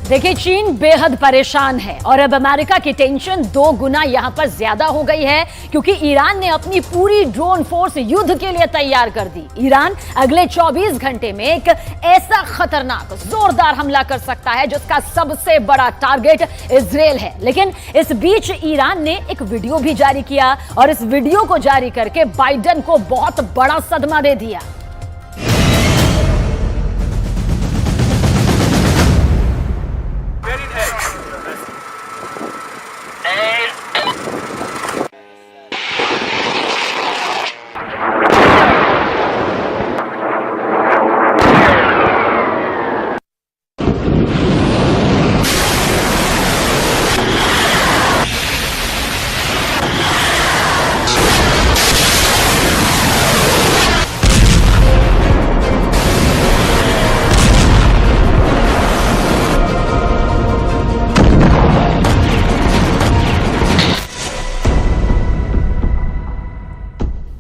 देखिए, चीन बेहद परेशान है और अब अमेरिका की टेंशन 2 गुना यहां पर ज्यादा हो गई है क्योंकि ईरान ने अपनी पूरी ड्रोन फोर्स युद्ध के लिए तैयार कर दी। ईरान अगले 24 घंटे में एक ऐसा खतरनाक जोरदार हमला कर सकता है जिसका सबसे बड़ा टारगेट इजराइल है। लेकिन इस बीच ईरान ने एक वीडियो भी जारी किया और इस वीडियो को जारी करके बाइडेन को बहुत बड़ा सदमा दे दिया।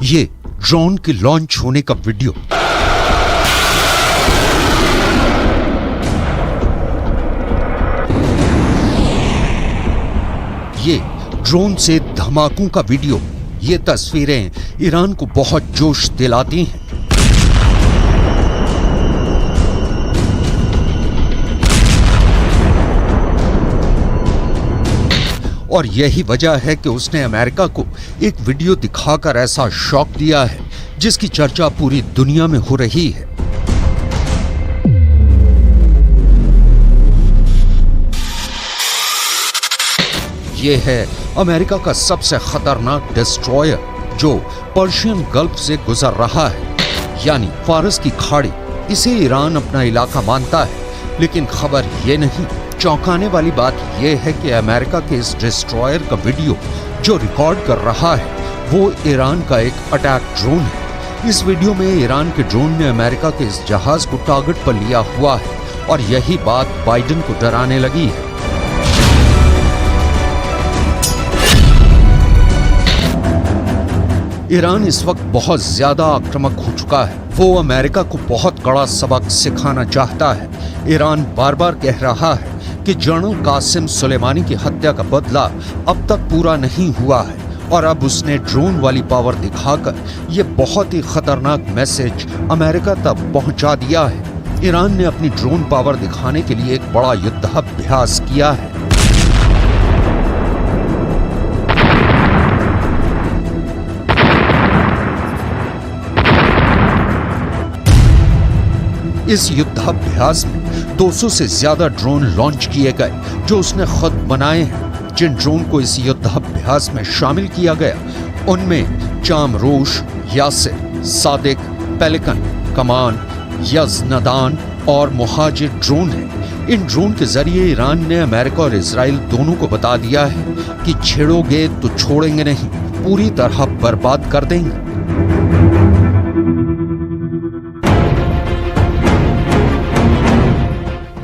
ये ड्रोन के लॉन्च होने का वीडियो ये ड्रोन से धमाकों का वीडियो, ये तस्वीरें ईरान को बहुत जोश दिलाती हैं। और यही वजह है कि उसने अमेरिका को एक वीडियो दिखाकर ऐसा शॉक दिया है जिसकी चर्चा पूरी दुनिया में हो रही है। यह है अमेरिका का सबसे खतरनाक डिस्ट्रॉयर जो पर्शियन गल्फ से गुजर रहा है, यानी फारस की खाड़ी। इसे ईरान अपना इलाका मानता है, लेकिन खबर यह नहीं, चौंकाने वाली बात यह है कि अमेरिका के इस डिस्ट्रॉयर का वीडियो जो रिकॉर्ड कर रहा है वो ईरान का एक अटैक ड्रोन है। इस वीडियो में ईरान के ड्रोन ने अमेरिका के इस जहाज को टारगेट पर लिया हुआ है और यही बात बाइडेन को डराने लगी है। ईरान इस वक्त बहुत ज्यादा आक्रामक हो चुका है। वो अमेरिका को बहुत कड़ा सबक सिखाना चाहता है। ईरान बार बार कह रहा है कि जनरल कासिम सुलेमानी की हत्या का बदला अब तक पूरा नहीं हुआ है और अब उसने ड्रोन वाली पावर दिखाकर ये बहुत ही खतरनाक मैसेज अमेरिका तक पहुंचा दिया है। ईरान ने अपनी ड्रोन पावर दिखाने के लिए एक बड़ा युद्धाभ्यास किया है। इस युद्धाभ्यास में 200 से ज्यादा ड्रोन लॉन्च किए गए जो उसने खुद बनाए हैं। जिन ड्रोन को इस युद्धाभ्यास में शामिल किया गया उनमें चामरोश, यासिर, सादिक, पेलिकन, कमान, यज़नदान और मुहाजिर ड्रोन हैं। इन ड्रोन के जरिए ईरान ने अमेरिका और इजराइल दोनों को बता दिया है कि छेड़ोगे तो छोड़ेंगे नहीं, पूरी तरह बर्बाद कर देंगे।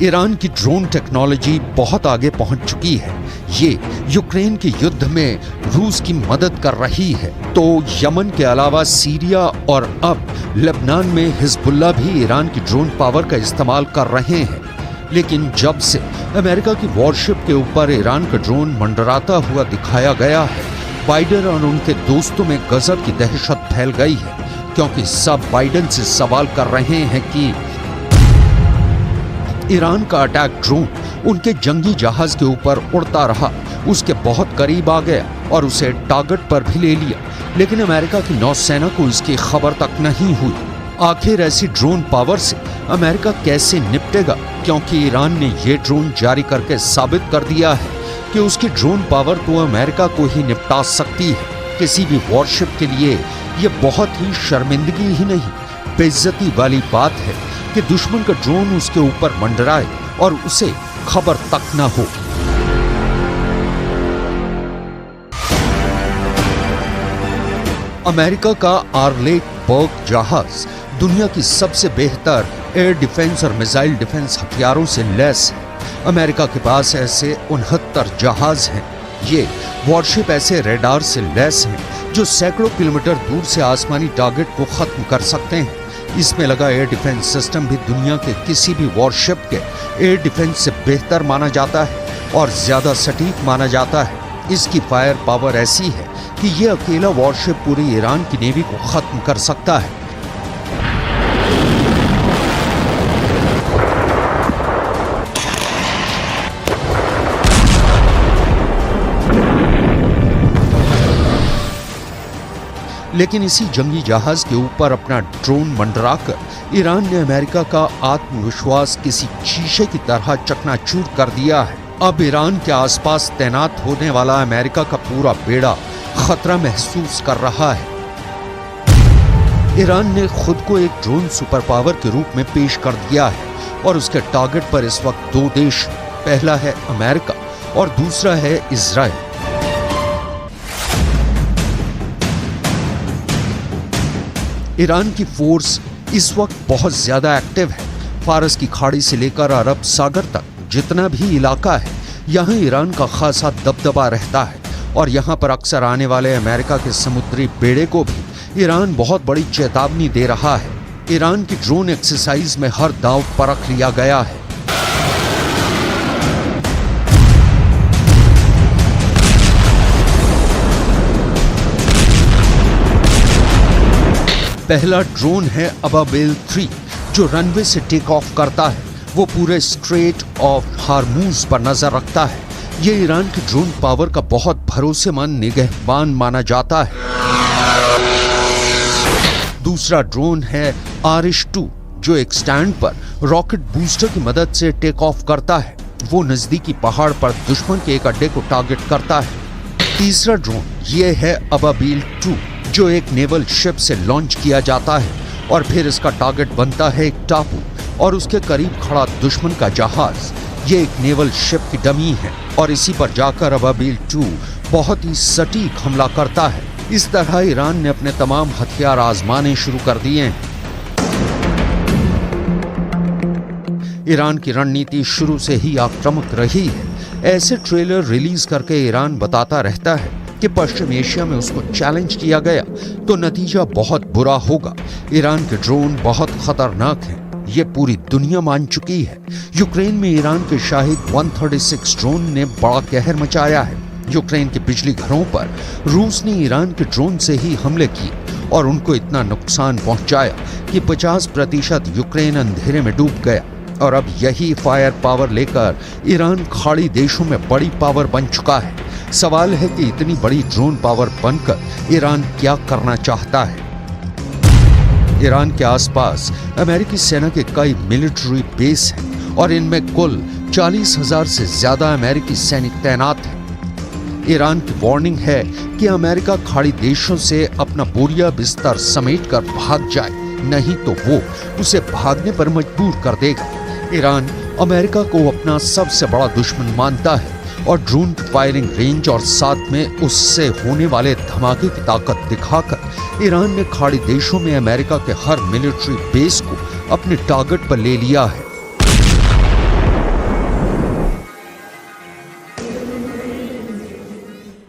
ईरान की ड्रोन टेक्नोलॉजी बहुत आगे पहुंच चुकी है। ये यूक्रेन के युद्ध में रूस की मदद कर रही है, तो यमन के अलावा सीरिया और अब लेबनान में हिजबुल्लाह भी ईरान की ड्रोन पावर का इस्तेमाल कर रहे हैं। लेकिन जब से अमेरिका की वॉरशिप के ऊपर ईरान का ड्रोन मंडराता हुआ दिखाया गया है, बाइडेन और उनके दोस्तों में गजब की दहशत फैल गई है, क्योंकि सब बाइडेन से सवाल कर रहे हैं कि ईरान का अटैक ड्रोन उनके जंगी जहाज के ऊपर उड़ता रहा, उसके बहुत करीब आ गया और उसे टारगेट पर भी ले लिया, लेकिन अमेरिका की नौसेना को इसकी खबर तक नहीं हुई। आखिर ऐसी ड्रोन पावर से अमेरिका कैसे निपटेगा, क्योंकि ईरान ने ये ड्रोन जारी करके साबित कर दिया है कि उसकी ड्रोन पावर तो अमेरिका को ही निपटा सकती है। किसी भी वॉरशिप के लिए ये बहुत ही शर्मिंदगी ही नहीं, बेइज्जती वाली बात है कि दुश्मन का ड्रोन उसके ऊपर मंडराए और उसे खबर तक न हो। अमेरिका का आर्लेट बर्ग जहाज दुनिया की सबसे बेहतर एयर डिफेंस और मिसाइल डिफेंस हथियारों से लैस है। अमेरिका के पास ऐसे 69 जहाज हैं। ये वॉरशिप ऐसे रेडार से लैस हैं जो सैकड़ों किलोमीटर दूर से आसमानी टारगेट को खत्म कर सकते हैं। इसमें लगा एयर डिफेंस सिस्टम भी दुनिया के किसी भी वॉरशिप के एयर डिफेंस से बेहतर माना जाता है और ज्यादा सटीक माना जाता है। इसकी फायर पावर ऐसी है कि ये अकेला वॉरशिप पूरी ईरान की नेवी को खत्म कर सकता है। लेकिन इसी जंगी जहाज के ऊपर अपना ड्रोन मंडराकर ईरान ने अमेरिका का आत्मविश्वास किसी शीशे की तरह चकनाचूर कर दिया है। अब ईरान के आसपास तैनात होने वाला अमेरिका का पूरा बेड़ा खतरा महसूस कर रहा है। ईरान ने खुद को एक ड्रोन सुपर पावर के रूप में पेश कर दिया है और उसके टारगेट पर इस वक्त दो देश, पहला है अमेरिका और दूसरा है इजराइल। ईरान की फोर्स इस वक्त बहुत ज्यादा एक्टिव है। फारस की खाड़ी से लेकर अरब सागर तक जितना भी इलाका है, यहाँ ईरान का खासा दबदबा रहता है और यहाँ पर अक्सर आने वाले अमेरिका के समुद्री बेड़े को भी ईरान बहुत बड़ी चेतावनी दे रहा है। ईरान की ड्रोन एक्सरसाइज में हर दांव परख लिया गया है। पहला ड्रोन है अबाबिल 3 जो रनवे से टेक ऑफ करता है। वो पूरे स्ट्रेट ऑफ हार्मूज पर नजर रखता है। ये ईरान की ड्रोन पावर का बहुत भरोसेमंद निगहबान माना जाता है। दूसरा ड्रोन है आरिश 2 जो एक स्टैंड पर रॉकेट बूस्टर की मदद से टेक ऑफ करता है। वो नजदीकी पहाड़ पर दुश्मन के एक अड्डे को टारगेट करता है। तीसरा ड्रोन ये है अबाबिल 2 जो एक नेवल शिप से लॉन्च किया जाता है और फिर इसका टारगेट बनता है एक टापू और उसके करीब खड़ा दुश्मन का जहाज। ये एक नेवल शिप की डमी है और इसी पर जाकर अबाबिल 2 बहुत ही सटीक हमला करता है। इस तरह ईरान ने अपने तमाम हथियार आजमाने शुरू कर दिए हैं। ईरान की रणनीति शुरू से ही आक्रामक रही है। ऐसे ट्रेलर रिलीज करके ईरान बताता रहता है कि पश्चिम एशिया में उसको चैलेंज किया गया तो नतीजा बहुत बुरा होगा। ईरान के ड्रोन बहुत खतरनाक हैं, ये पूरी दुनिया मान चुकी है। यूक्रेन में ईरान के शाहिद 136 ड्रोन ने बड़ा कहर मचाया है। यूक्रेन के बिजली घरों पर रूस ने ईरान के ड्रोन से ही हमले किए और उनको इतना नुकसान पहुंचाया कि 50% यूक्रेन अंधेरे में डूब गया। और अब यही फायर पावर लेकर ईरान खाड़ी देशों में बड़ी पावर बन चुका है। सवाल है कि इतनी बड़ी ड्रोन पावर बनकर ईरान क्या करना चाहता है। ईरान के आसपास अमेरिकी सेना के कई मिलिट्री बेस हैं और इनमें कुल 40,000 से ज्यादा अमेरिकी सैनिक तैनात हैं। ईरान की वार्निंग है कि अमेरिका खाड़ी देशों से अपना बोरिया बिस्तर समेटकर भाग जाए, नहीं तो वो उसे भागने पर मजबूर कर देगा। ईरान अमेरिका को अपना सबसे बड़ा दुश्मन मानता है और ड्रोन की फायरिंग रेंज और साथ में उससे होने वाले धमाके की ताकत दिखाकर ईरान ने खाड़ी देशों में अमेरिका के हर मिलिट्री बेस को अपने टारगेट पर ले लिया है।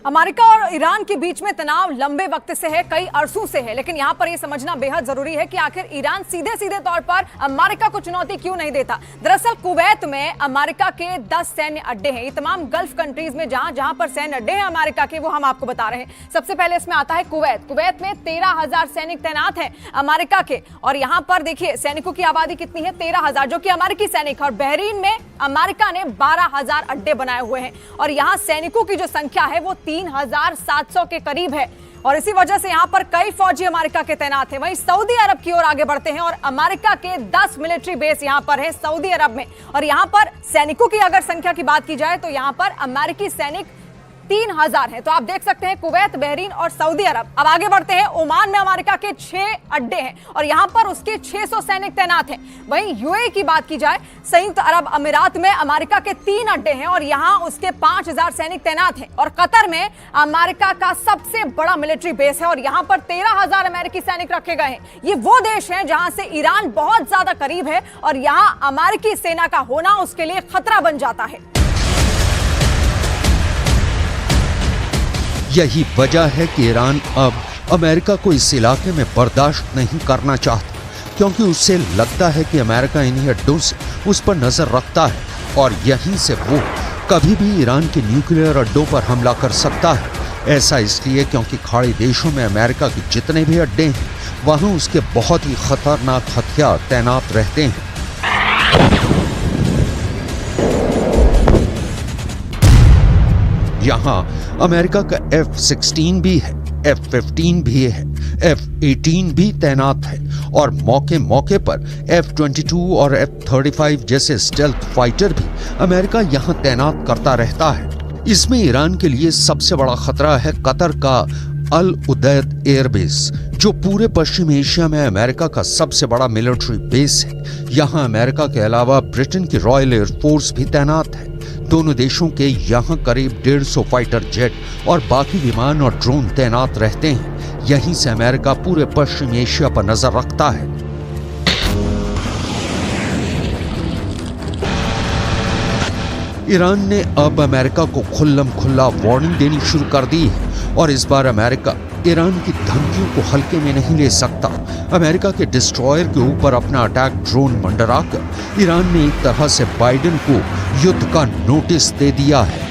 अमेरिका और ईरान के बीच में तनाव लंबे वक्त से है, कई अरसों से है, लेकिन यहाँ पर यह समझना बेहद जरूरी है कि आखिर ईरान सीधे सीधे तौर पर अमेरिका को चुनौती क्यों नहीं देता। दरअसल कुवैत में अमेरिका के 10 सैन्य अड्डे हैं। ये तमाम गल्फ कंट्रीज में जहां पर सैन्य अड्डे हैं अमेरिका के, वो हम आपको बता रहे हैं। सबसे पहले इसमें आता है कुवैत। कुवैत में 13,000 सैनिक तैनात हैं अमेरिका के, और यहाँ पर देखिए सैनिकों की आबादी कितनी है, 13,000, जो कि अमेरिकी सैनिक। और बहरीन में अमेरिका ने 12,000 अड्डे बनाए हुए हैं और यहाँ सैनिकों की जो संख्या है वो 3,700 के करीब है, और इसी वजह से यहां पर कई फौजी अमेरिका के तैनात हैं। वहीं सऊदी अरब की ओर आगे बढ़ते हैं और अमेरिका के 10 मिलिट्री बेस यहां पर है सऊदी अरब में, और यहां पर सैनिकों की अगर संख्या की बात की जाए तो यहां पर अमेरिकी सैनिक 3,000 है। तो आप देख सकते हैं कुवैत, बहरीन और सऊदी अरब। अब आगे बढ़ते हैं, ओमान में अमेरिका के 6 अड्डे हैं और यहां पर उसके 600 सैनिक तैनात हैं। वहीं यूएई की बात की जाए, संयुक्त अरब अमीरात में अमेरिका के 3 अड्डे हैं और यहां उसके 5,000 सैनिक तैनात हैं। और कतर में अमेरिका का सबसे बड़ा मिलिट्री बेस है और यहां पर 13,000 अमेरिकी सैनिक रखे गए हैं। ये वो देश हैं जहां से ईरान बहुत ज्यादा करीब है और यहां अमेरिकी सेना का होना उसके लिए खतरा बन जाता है। यही वजह है कि ईरान अब अमेरिका को इस इलाके में बर्दाश्त नहीं करना चाहता। क्योंकि उससे लगता है कि अमेरिका इन्हीं अड्डों से उस पर नजर रखता है और यहीं से वो कभी भी ईरान के न्यूक्लियर अड्डों पर हमला कर सकता है। ऐसा इसलिए क्योंकि खाड़ी देशों में अमेरिका के जितने भी अड्डे हैं वहां उसके बहुत ही खतरनाक हथियार तैनात रहते हैं। यहाँ अमेरिका का F-16 भी है, F-15 भी है, F-18 भी तैनात है और मौके मौके पर F-22 और F-35 जैसे स्टेल्थ फाइटर भी अमेरिका यहाँ तैनात करता रहता है। इसमें ईरान के लिए सबसे बड़ा खतरा है कतर का अल उदैद एयरबेस, जो पूरे पश्चिम एशिया में अमेरिका का सबसे बड़ा मिलिट्री बेस है। यहाँ अमेरिका के अलावा ब्रिटेन की रॉयल एयरफोर्स भी तैनात है। दोनों देशों के यहाँ करीब 150 फाइटर जेट और बाकी विमान और ड्रोन तैनात रहते हैं। यहीं से अमेरिका पूरे पश्चिम एशिया पर नजर रखता है। ईरान ने अब अमेरिका को खुल्लम खुल्ला वार्निंग देनी शुरू कर दी है और इस बार अमेरिका ईरान की धमकियों को हल्के में नहीं ले सकता। अमेरिका के डिस्ट्रॉयर के ऊपर अपना अटैक ड्रोन मंडराकर ईरान ने एक तरह से बाइडेन को युद्ध का नोटिस दे दिया है।